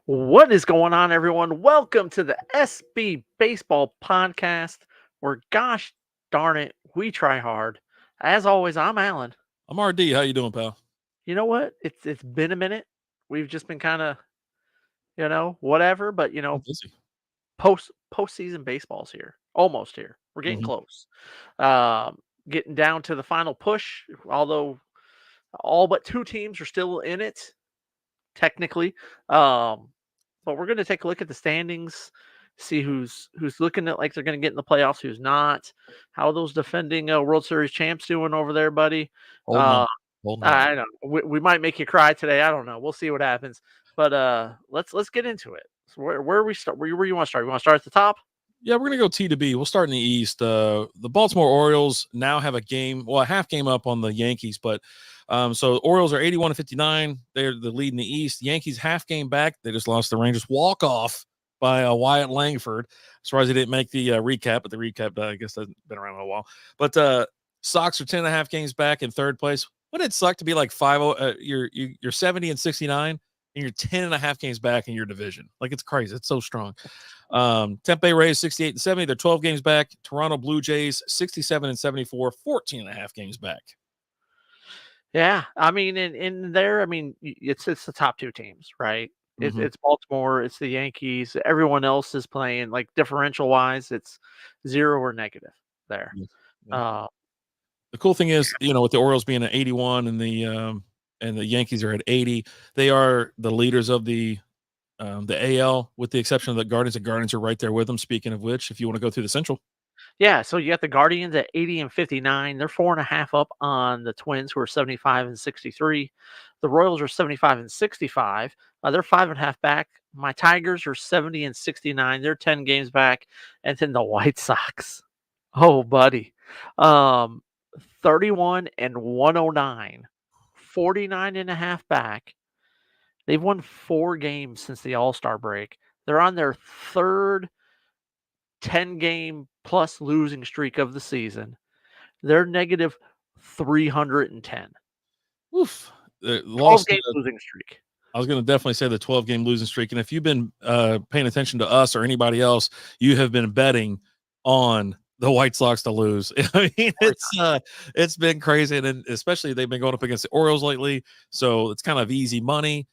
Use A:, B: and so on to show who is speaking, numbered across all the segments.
A: What is going on, everyone? Welcome to the SB Baseball Podcast, where, gosh darn it, we try hard. As always, I'm Alan.
B: I'm RD. How you doing, pal?
A: You know what? It's been a minute. We've just been kind of, whatever. But
B: I'm busy.
A: postseason baseball's here, almost here. We're getting
B: Mhm.
A: close. Um, Getting down to the final push. Although all but two teams are still in it, technically. Um, But we're going to take a look at the standings, see who's looking at like they're going to get in the playoffs, who's not. How are those defending World Series champs doing over there, buddy?
B: Holding on,
A: Uh,
B: holding on.
A: I know we might make you cry today. I don't know. We'll see what happens. But let's get into it. So where we start? Where you want to start? You want to start at the top?
B: Yeah, we're gonna go T to B. We'll start in the East. The Baltimore Orioles now have a game, well, a half game up on the Yankees, but so Orioles are 81-59. They're the lead in the East. Yankees half game back. They just lost the Rangers walk off by Wyatt Langford. As far as they didn't make the recap, but the recap I guess hasn't been around in a while. But Sox are 10.5 games back in third place. Wouldn't it suck to be like 5-0? You're 70-69 and you're 10.5 games back in your division. Like, it's crazy. It's so strong. Tampa Rays 68-70. They're 12 games back. Toronto Blue Jays 67-74, 14.5 games back.
A: Yeah, I mean, in there, I mean, it's the top two teams, right?
B: Mm-hmm.
A: It's Baltimore, it's the Yankees. Everyone else is playing like differential wise, it's zero or negative there.
B: Yeah. Yeah.
A: Uh,
B: The cool thing is, with the Orioles being at 81 and the Yankees are at 80, they are the leaders of the AL, with the exception of the Guardians. The Guardians are right there with them. Speaking of which, if you want to go through the Central.
A: Yeah, so you got the Guardians at 80 and 59. They're 4.5 up on the Twins, who are 75 and 63. The Royals are 75 and 65. They're 5.5 back. My Tigers are 70 and 69. They're 10 games back. And then the White Sox. Oh, buddy. Um, 31 and 109. 49.5 back. They've won 4 games since the All-Star break. They're on their third 10-game plus losing streak of the season. They're negative 310.
B: Oof.
A: 12
B: Lost.
A: game losing streak.
B: I was going to definitely say the 12-game losing streak. And if you've been paying attention to us or anybody else, you have been betting on the White Sox to lose. I mean, it's been crazy, and then especially they've been going up against the Orioles lately, so it's kind of easy money.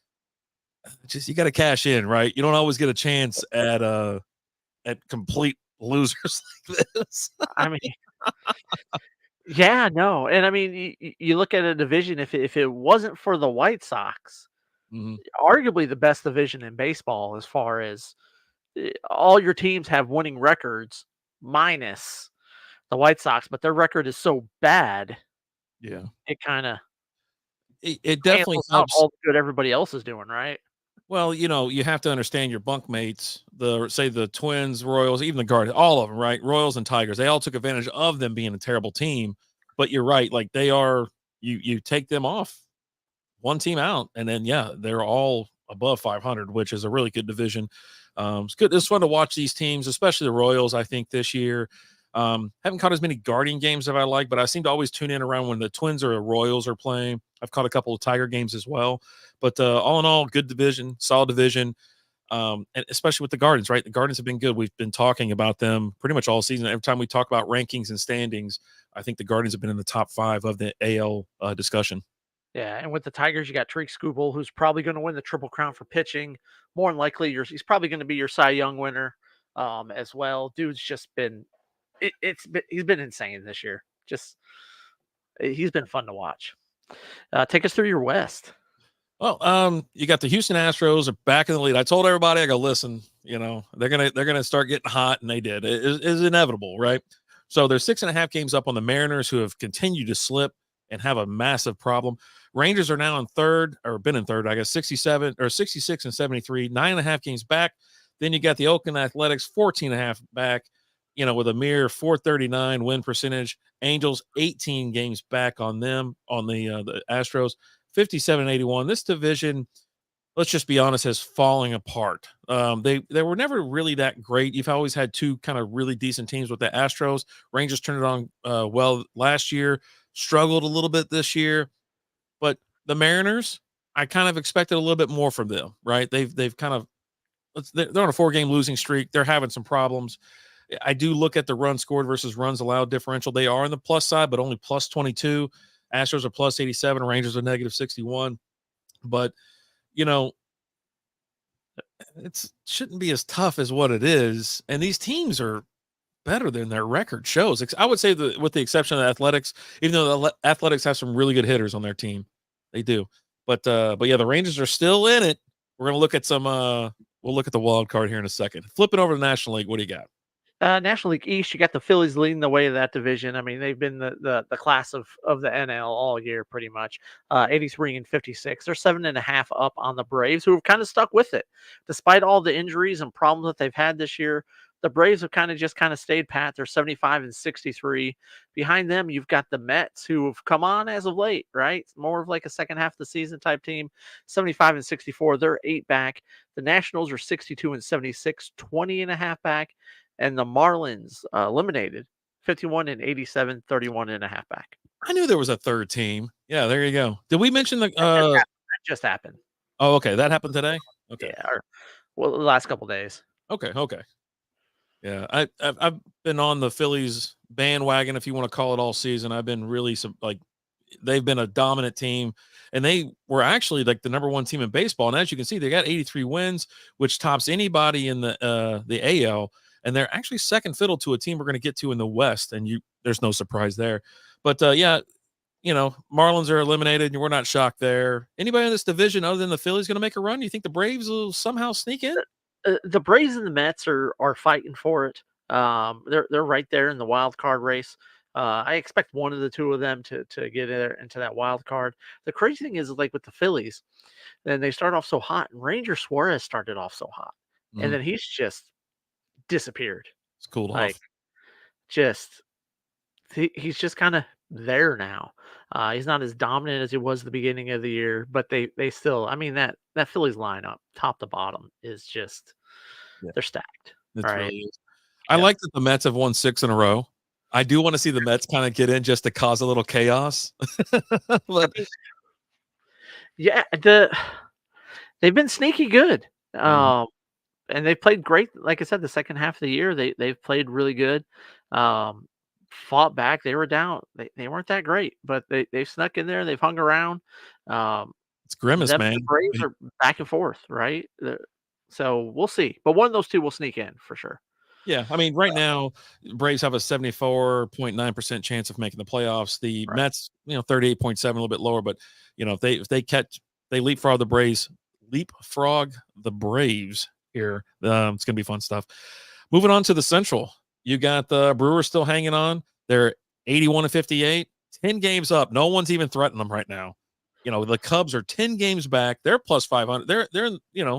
B: Just you got to cash in, right? You don't always get a chance at complete losers like this.
A: I mean, yeah, no. And I mean, you look at a division, if it wasn't for the White Sox,
B: Mm-hmm.
A: arguably the best division in baseball as far as all your teams have winning records minus the White Sox, but their record is so bad,
B: Yeah,
A: it kind of
B: it definitely
A: cancels out
B: helps.
A: all the good everybody else is doing, right?
B: Well, you have to understand your bunkmates, the Twins, Royals, even the Guardians, all of them, right? Royals and Tigers, they all took advantage of them being a terrible team. But you're right, like they are. You take them off, one team out, and then yeah, they're all above 500, which is a really good division. It's good. It's fun to watch these teams, especially the Royals. I think this year, haven't caught as many Guardian games as I like, but I seem to always tune in around when the Twins or the Royals are playing. I've caught a couple of Tiger games as well, but all in all, good division, solid division. And especially with the Guardians, right? The Guardians have been good. We've been talking about them pretty much all season. Every time we talk about rankings and standings, I think the Guardians have been in the top 5 of the AL discussion.
A: Yeah, and with the Tigers, you got Tariq Skubal, who's probably going to win the Triple Crown for pitching. More than likely, he's probably going to be your Cy Young winner, as well. Dude's just been, he's been insane this year. He's been fun to watch. Take us through your West.
B: Well, you got the Houston Astros are back in the lead. I told everybody, I go, listen, they're gonna start getting hot, and they did. It is inevitable, right? So they're 6.5 games up on the Mariners, who have continued to slip and have a massive problem. Rangers are now in third, or been in third, I guess, 67 or 66 and 73, 9.5 games back. Then you got the Oakland Athletics, 14.5 back, with a mere 439 win percentage. Angels, 18 games back on them, on the Astros. 57-81. This division, let's just be honest, has falling apart. They were never really that great. You've always had two kind of really decent teams with the Astros. Rangers turned it on well last year, struggled a little bit this year, but the Mariners, I kind of expected a little bit more from them, right? They've kind of they're on a 4-game losing streak. They're having some problems. I do look at the runs scored versus runs allowed differential. They are on the plus side, but only plus 22. Astros are plus 87. Rangers are negative 61. But, you know, it shouldn't be as tough as what it is. And these teams are better than their record shows. I would say that with the exception of the Athletics, even though the Athletics have some really good hitters on their team, they do. But yeah, the Rangers are still in it. We're gonna look at some. We'll look at the wild card here in a second. Flipping over to the National League, what do you got?
A: National League East, you got the Phillies leading the way of that division. I mean, they've been the class of the NL all year, pretty much. 83 and 56. They're 7.5 up on the Braves, who have kind of stuck with it. Despite all the injuries and problems that they've had this year, the Braves have kind of stayed pat. They're 75 and 63. Behind them, you've got the Mets, who have come on as of late, right? More of like a second half of the season type team. 75 and 64. They're 8 back. The Nationals are 62 and 76, 20.5 back. And the Marlins eliminated 51 and 87, 31.5 back.
B: I knew there was a third team. Yeah, there you go. Did we mention the?
A: That just happened.
B: Oh, okay, that happened today. Okay,
A: yeah, the last couple days.
B: Okay. Yeah, I've been on the Phillies bandwagon, if you want to call it, all season. I've been really they've been a dominant team, and they were actually like the number 1 team in baseball. And as you can see, they got 83 wins, which tops anybody in the AL. And they're actually second fiddle to a team we're going to get to in the West, and there's no surprise there. But yeah, Marlins are eliminated, and we're not shocked there. Anybody in this division other than the Phillies going to make a run? You think the Braves will somehow sneak in?
A: The Braves and the Mets are fighting for it. They're right there in the wild card race. I expect one of the two of them to get into that wild card. The crazy thing is, like with the Phillies, then they start off so hot, and Ranger Suarez started off so hot, and then he's just disappeared.
B: It's cooled
A: like
B: off.
A: He's just kind of there now. He's not as dominant as he was at the beginning of the year, but they still. I mean, that Phillies lineup, top to bottom, is just they're stacked.
B: It
A: right?
B: really is. I like that the Mets have won 6 in a row. I do want to see the Mets kind of get in just to cause a little chaos. But
A: yeah, they've been sneaky good. And they played great. Like I said, the second half of the year, they've played really good. Fought back. They were down. They weren't that great, but they snuck in there. They've hung around.
B: It's grimace, man.
A: The Braves are back and forth, right? So we'll see. But one of those two will sneak in for sure.
B: Yeah, I mean, right now, Braves have a 74.9% chance of making the playoffs. The Mets, 38.7, a little bit lower. But if they leapfrog the Braves here. It's gonna be fun stuff. Moving on to the Central, you got the Brewers still hanging on. They're 81 and 58, 10 games up. No one's even threatening them right now. The Cubs are 10 games back. They're plus 500. They're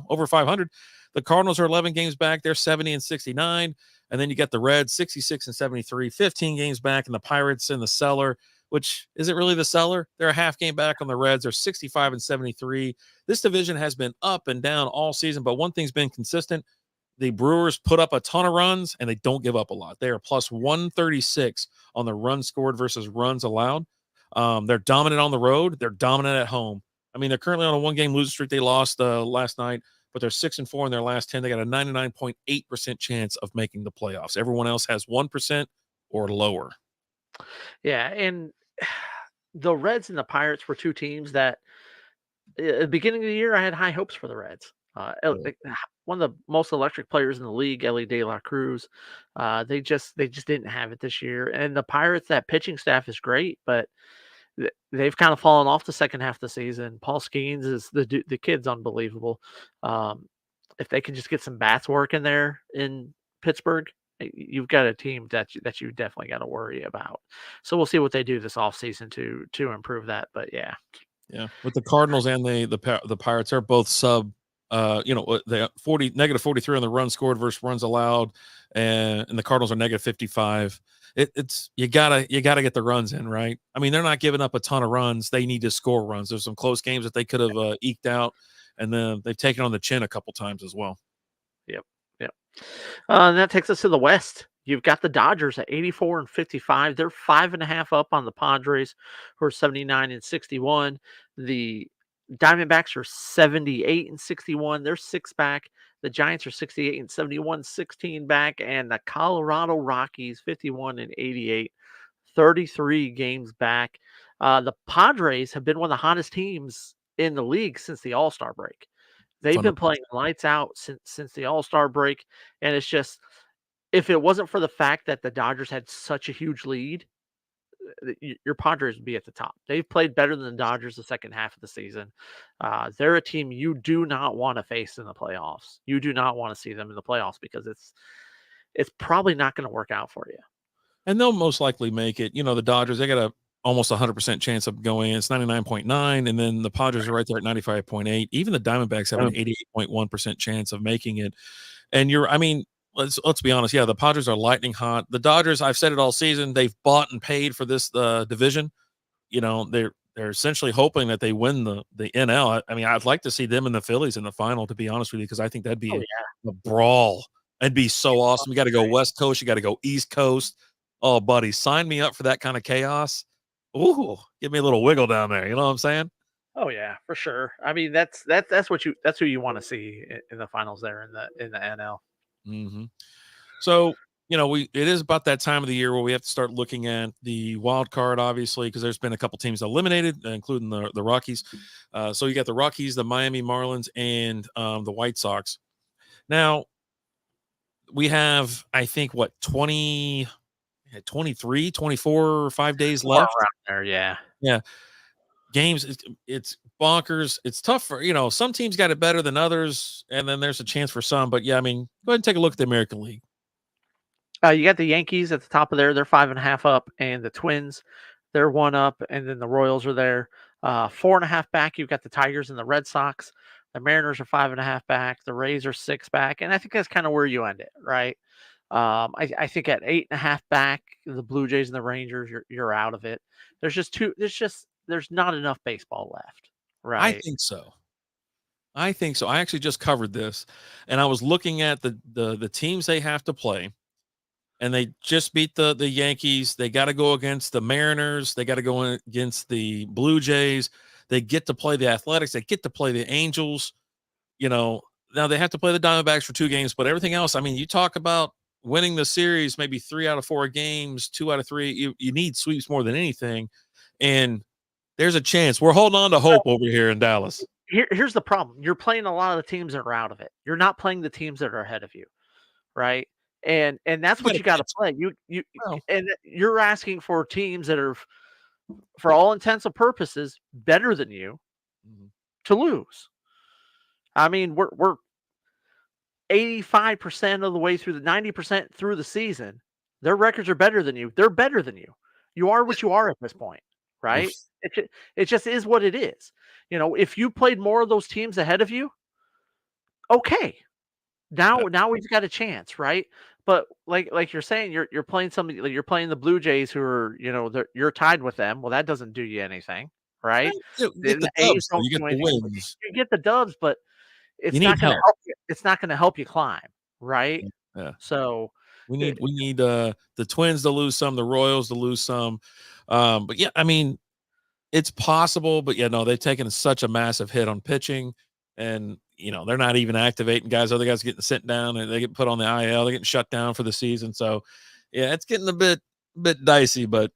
B: over 500. The Cardinals are 11 games back. They're 70 and 69. And then you got the Reds 66 and 73, 15 games back, and the Pirates in the cellar, which isn't really the cellar. They're a half game back on the Reds. They're 65 and 73. This division has been up and down all season, but one thing's been consistent. The Brewers put up a ton of runs, and they don't give up a lot. They are plus 136 on the runs scored versus runs allowed. They're dominant on the road. They're dominant at home. I mean, they're currently on a 1-game losing streak. They lost last night, but they're 6 and 4 in their last 10. They got a 99.8% chance of making the playoffs. Everyone else has 1% or lower.
A: Yeah, and the Reds and the Pirates were two teams that at the beginning of the year I had high hopes for the Reds. One of the most electric players in the league, Ellie De La Cruz. They just didn't have it this year. And the Pirates, that pitching staff is great, but they've kind of fallen off the second half of the season. Paul Skeens is the kid's unbelievable. If they can just get some bats working there in Pittsburgh, you've got a team that you definitely got to worry about. So we'll see what they do this offseason to improve that. But yeah,
B: with the Cardinals and the Pirates are both sub. They negative 43 on the runs scored versus runs allowed, and the Cardinals are negative 55. It's you gotta get the runs in, right? I mean, they're not giving up a ton of runs. They need to score runs. There's some close games that they could have eked out, and then they've taken on the chin a couple times as well.
A: Yep. And that takes us to the West. You've got the Dodgers at 84 and 55. They're 5.5 up on the Padres, who are 79 and 61. The Diamondbacks are 78-61. They're 6 back. The Giants are 68-71, 16 back, and the Colorado Rockies 51-88, 33 games back. The Padres have been one of the hottest teams in the league since the All-Star break. They've been playing lights out since the All-Star break, and it's just if it wasn't for the fact that the Dodgers had such a huge lead, your Padres would be at the top. They've played better than the Dodgers the second half of the season. They're a team you do not want to face in the playoffs. You do not want to see them in the playoffs because it's probably not going to work out for you.
B: And they'll most likely make it. You know, the Dodgers, they got a almost 100% chance of going in. It's 99.9, and then the Padres are right there at 95.8. Even the Diamondbacks have an 88.1% chance of making it. And let's be honest. Yeah, the Padres are lightning hot. The Dodgers, I've said it all season, they've bought and paid for this division. You know, they're essentially hoping that they win the NL. I mean, I'd like to see them and the Phillies in the final, to be honest with you, because I think that'd be a brawl. That'd be so awesome. You got to go West Coast. You got to go East Coast. Oh, buddy, sign me up for that kind of chaos. Ooh, give me a little wiggle down there. You know what I'm saying?
A: Oh yeah, for sure. I mean, that's who you want to see in the finals there in the NL.
B: Mm-hmm. So, you know, it is about that time of the year where we have to start looking at the wild card, obviously, because there's been a couple teams eliminated, including the Rockies. So you got the Rockies, the Miami Marlins, and the White Sox. Now, we have, I think, 23, 24, 5 days left.
A: Around there, yeah.
B: Yeah. Games, it's bonkers. It's tough for, some teams got it better than others, and then there's a chance for some. But, yeah, I mean, go ahead and take a look at the American League.
A: You got the Yankees at the top of there. They're 5.5 up, and the Twins, they're 1 up, and then the Royals are there. 4.5 back, you've got the Tigers and the Red Sox. The Mariners are 5.5 back. The Rays are 6 back, and I think that's kind of where you end it, right? I think at 8.5 back, the Blue Jays and the Rangers, you're out of it. There's not enough baseball left, right?
B: I think so. I actually just covered this, and I was looking at the teams they have to play, and they just beat the Yankees. They got to go against the Mariners. They got to go against the Blue Jays. They get to play the Athletics. They get to play the Angels. Now they have to play the Diamondbacks for 2 games, but everything else, I mean, you talk about winning the series, maybe 3 out of 4 games, 2 out of 3. You need sweeps more than anything, and there's a chance. We're holding on to hope over here in Dallas.
A: Here's the problem. You're playing a lot of the teams that are out of it. You're not playing the teams that are ahead of you, right? And that's what you got to play. And you're asking for teams that are, for all intents and purposes, better than you to lose. I mean, we're 85% of the way through 90% through the season. Their records are better than you. They're better than you. You are what you are at this point, right? It just is what it is. If you played more of those teams ahead of you, okay. Now we've got a chance, right? But like you're saying, you're playing somebody, like you're playing the Blue Jays, who are you're tied with them. Well, that doesn't do you anything, right?
B: You get the A's don't you get the wins.
A: You get the dubs, but it's not going to help you. It's not going to help you climb, right?
B: Yeah.
A: So
B: we need the Twins to lose some, the Royals to lose some. But yeah, I mean, it's possible, but yeah, no, they've taken such a massive hit on pitching, and they're not even activating guys. Other guys getting sent down, and they get put on the IL. They're getting shut down for the season. So yeah, it's getting a bit dicey, but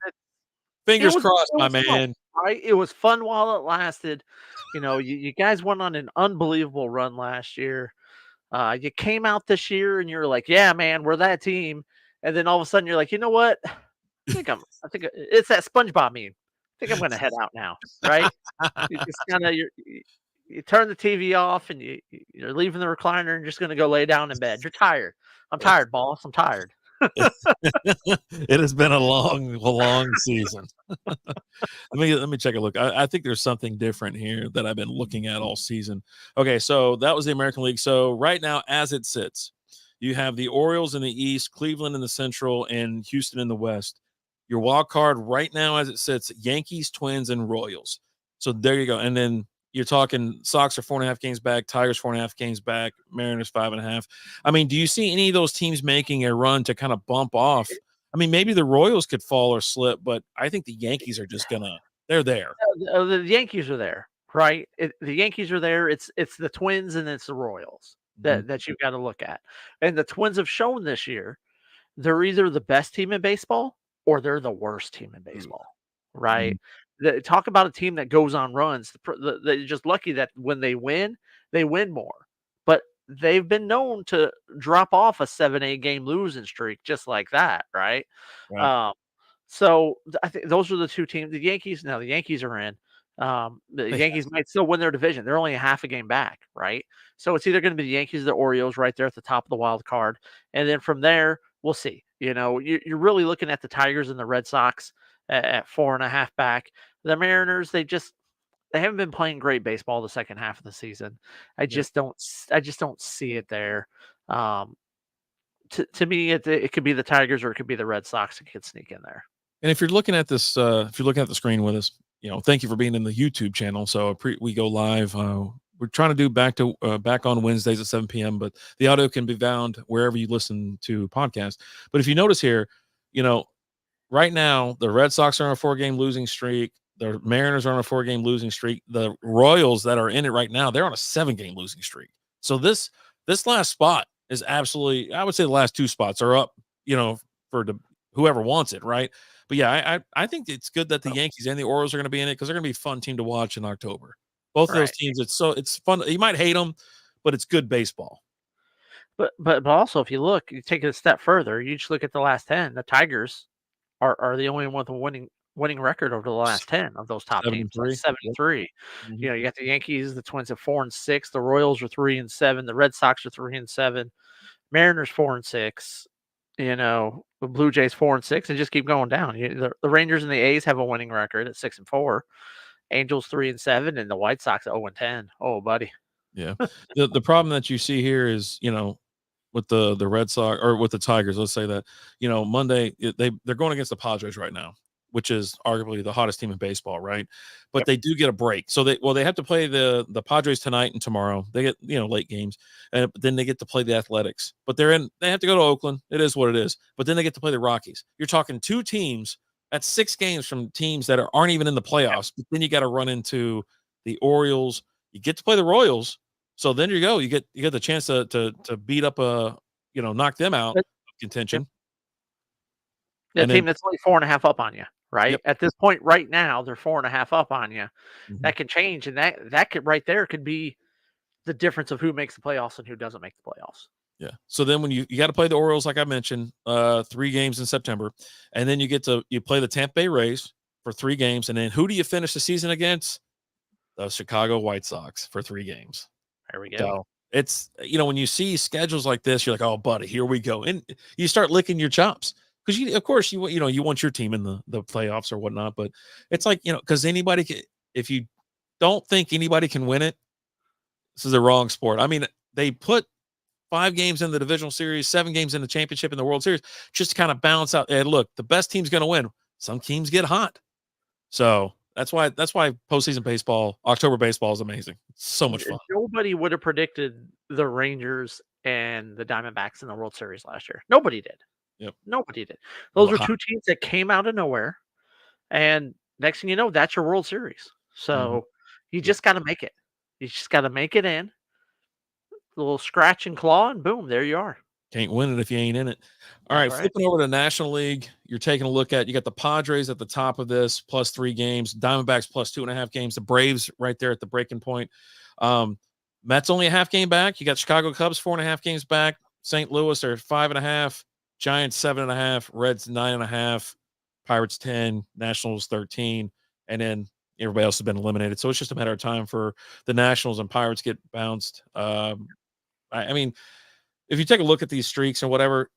B: fingers crossed, my man.
A: Fun, right? It was fun while it lasted. You guys went on an unbelievable run last year. You came out this year and you're like, yeah, man, we're that team. And then all of a sudden you're like, you know what? I think it's that SpongeBob meme. I think I'm going to head out now, right? You just kind of you turn the TV off and you're leaving the recliner and just going to go lay down in bed. You're tired. I'm tired, boss. I'm tired.
B: It has been a long season. Let me check a look. I think there's something different here that I've been looking at all season. Okay, so that was the American League. So right now, as it sits, you have the Orioles in the East, Cleveland in the Central, and Houston in the West. Your wild card right now, as it sits, Yankees, Twins, and Royals. So there you go. And then you're talking Sox are 4.5 games back, Tigers 4.5 games back, Mariners 5.5. I mean, do you see any of those teams making a run to kind of bump off? I mean, maybe the Royals could fall or slip, but I think the Yankees are just they're there.
A: The Yankees are there. right? The Yankees are there. It's the Twins and it's the Royals
B: Mhm.
A: that you've got to look at. And the Twins have shown this year they're either the best team in baseball or they're the worst team in
B: Ooh.
A: baseball, right?
B: Mhm.
A: Talk about a team that goes on runs. They're just lucky that when they win more. But they've been known to drop off a 7-8 game losing streak just like that, right?
B: Right.
A: Um, so I think those are the two teams. The Yankees, now the Yankees are in. The
B: They
A: Yankees might still win their division. They're only a half a game back, right? So it's either going to be the Yankees or the Orioles right there at the top of the wild card. And then from there, we'll see. You're really looking at the Tigers and the Red Sox at 4.5 back. The Mariners, they haven't been playing great baseball the second half of the season.
B: Yeah.
A: I just don't see it there. Um, to me, it could be the Tigers or it could be the Red Sox that could sneak in there.
B: And if you're looking at this, if you're looking at the screen with us, thank you for being in the YouTube channel. So we go live. We're trying to do back on Wednesdays at 7 p.m., but the audio can be found wherever you listen to podcasts. But if you notice here, you know, right now the Red Sox are on a 4-game losing streak. The Mariners are on a 4-game losing streak. The Royals that are in it right now, they're on a 7-game losing streak. So this last spot is absolutely, I would say the last 2 spots are up, for whoever wants it, right? But yeah, I think it's good that the Yankees and the Orioles are going to be in it because they're going to be a fun team to watch in October. Both of those
A: Right.
B: teams, it's fun. You might hate them, but it's good baseball.
A: But also, if you look, you take it a step further, you just look at the last 10. The Tigers are the only one with a winning record over the last 10 of those top teams. That's
B: 7-3. Yep.
A: 73.
B: Mhm.
A: You got the Yankees, the Twins at 4-6, the Royals are 3-7, the Red Sox are 3-7, Mariners 4-6, the Blue Jays 4-6, and just keep going down. The Rangers and the A's have a winning record at 6-4. Angels 3-7, and the White Sox at 0-10. Oh, buddy.
B: Yeah. The problem that you see here is, with the Red Sox or with the Tigers, let's say that, Monday they're going against the Padres right now, which is arguably the hottest team in baseball, right? But
A: Yep.
B: they do get a break. So they have to play the Padres tonight and tomorrow. They get, late games. And then they get to play the Athletics. But they have to go to Oakland. It is what it is. But then they get to play the Rockies. You're talking 2 teams. That's 6 games from teams that aren't even in the playoffs. But then you got to run into the Orioles. You get to play the Royals. So then you go. You get the chance to beat up knock them out of contention.
A: The
B: And then
A: team that's only 4.5 up on you, right?
B: yep.
A: At this point right now, they're 4.5 up on you.
B: Mhm.
A: That can change, and that could right there could be the difference of who makes the playoffs and who doesn't make the playoffs.
B: Yeah. So then when you got to play the Orioles, like I mentioned, 3 games in September, and then you play the Tampa Bay Rays for 3 games, and then who do you finish the season against? The Chicago White Sox for 3 games.
A: There we go.
B: So it's when you see schedules like this, you're like, oh, buddy, here we go, and you start licking your chops because of course you want your team in the playoffs or whatnot, but it's like because anybody can, if you don't think anybody can win it, this is the wrong sport. I mean, they put 5 games in the divisional series, 7 games in the championship in the World Series, just to kind of balance out. And look, the best team's going to win. Some teams get hot, so that's why postseason baseball, October baseball is amazing. It's so much fun.
A: Nobody would have predicted the Rangers and the Diamondbacks in the World Series last year. Nobody did.
B: Yep.
A: Nobody did. Those are 2 teams that came out of nowhere, and next thing you know, that's your World Series. So you just got to make it. You just got to make it in. A little scratch and claw, and boom, there you are.
B: Can't win it if you ain't in it. All
A: That's
B: right,
A: right.
B: flipping over to National League, you're taking a look at, you got the Padres at the top of this, plus 3 games, Diamondbacks plus 2.5 games, the Braves right there at the breaking point. Mets only a half game back. You got Chicago Cubs 4.5 games back. St. Louis are 5.5, Giants 7.5, Reds 9.5, Pirates 10, Nationals 13, and then everybody else has been eliminated. So it's just a matter of time for the Nationals and Pirates get bounced. I mean, if you take a look at these streaks or whatever,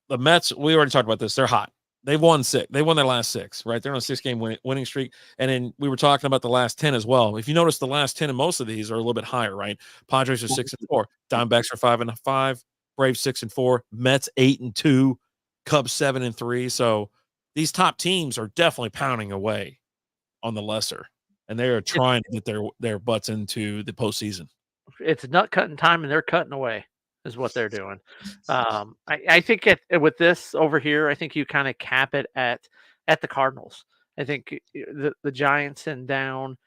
B: the Mets, we already talked about this. They're hot. They've won 6. They won their last 6, right? They're on a 6-game winning streak. And then we were talking about the last 10 as well. If you notice, the last 10 in most of these are a little bit higher, right? Padres are 6-4. Diamondbacks are 5-5. Braves 6-4. Mets 8-2. Cubs 7-3. So these top teams are definitely pounding away on the lesser, and they are trying to get their butts into the postseason.
A: It's nut cutting time, and they're cutting away. Is what they're doing. I think with this over here, I think you kind of cap it at the Cardinals. I think the Giants and down.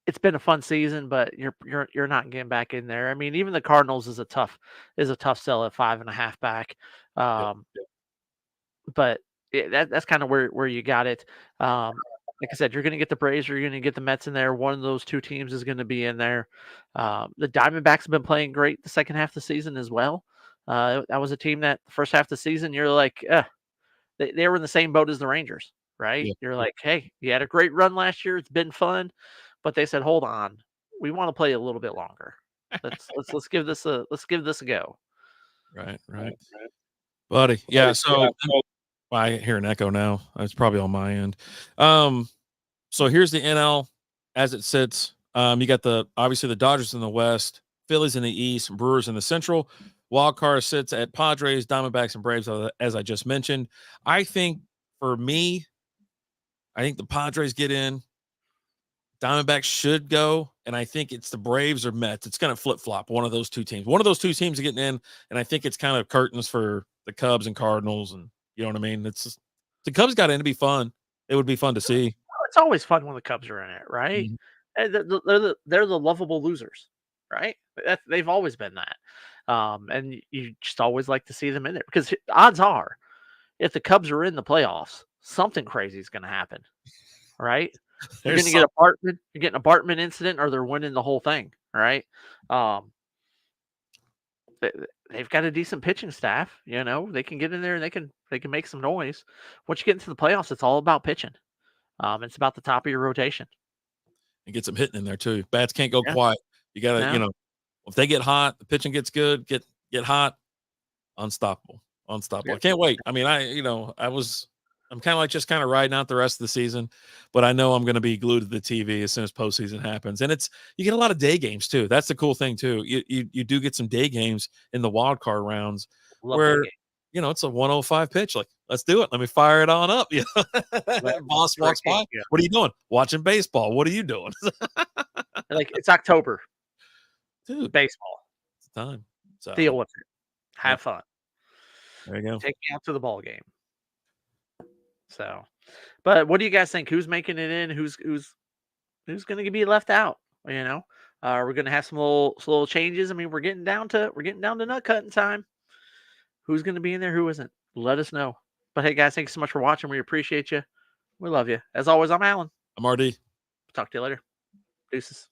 A: it's been a fun season, but you're not getting back in there. I mean, even the Cardinals is a tough sell at 5.5 back.
B: Yep.
A: Um, but that's kind of where you got it. Like I said, you're going to get the Braves, you're going to get the Mets in there. One of those two teams is going to be in there. The Diamondbacks have been playing great the second half of the season as well. That was a team that the first half of the season you're like, they were in the same boat as the Rangers, right?
B: Yep.
A: You're like, hey, you had a great run last year. It's been fun, but they said, hold on, we want to play a little bit longer. Let's give this a go.
B: Right. Buddy. Yeah. So I hear an echo now. It's probably on my end. So here's the NL as it sits. You got obviously the Dodgers in the West, Phillies in the East, Brewers in the Central. Wild card sits at Padres, Diamondbacks, and Braves, as I just mentioned. I think for me, I think the Padres get in. Diamondbacks should go, and I think it's the Braves or Mets. It's going to flip flop. One of those two teams. One of those two teams are getting in, and I think it's kind of curtains for the Cubs and Cardinals, and you know what I mean. It's just, the Cubs got in to be fun. It would be fun to see.
A: It's always fun when the Cubs are in it, right?
B: Mhm.
A: And they're the lovable losers, right? They've always been that. And you just always like to see them in there because odds are, if the Cubs are in the playoffs, something crazy is going to happen, right? You're going to get you're getting a Bartman incident, or they're winning the whole thing, right? Um, they've got a decent pitching staff. You know, they can get in there and they can make some noise. Once you get into the playoffs, it's all about pitching. It's about the top of your rotation.
B: And get some hitting in there too. Bats can't go
A: Yeah.
B: quiet. You got to,
A: No.
B: if they get hot, the pitching gets good. Get hot, unstoppable.
A: Yeah.
B: I can't wait. I mean, I'm kind of like just kind of riding out the rest of the season, but I know I'm going to be glued to the TV as soon as postseason happens. And you get a lot of day games too. That's the cool thing too. You do get some day games in the wild card rounds
A: Love
B: where,
A: that game.
B: it's a 105 pitch. Like, let's do it. Let me fire it on up. Boss walks by.
A: Yeah.
B: What are you doing? Watching baseball. What are you doing?
A: Like, it's October.
B: Dude,
A: Baseball.
B: it's time. So
A: Deal with it. Have fun.
B: there you go.
A: Take me out to the ball game. So, but what do you guys think? Who's making it in? Who's going to be left out? You know, we're going to have some little changes. I mean, we're getting down to nut cutting time. Who's going to be in there? Who isn't? Let us know. But hey, guys, thank you so much for watching. We appreciate you. We love you. As always, I'm Alan.
B: I'm RD.
A: Talk to you later. Deuces.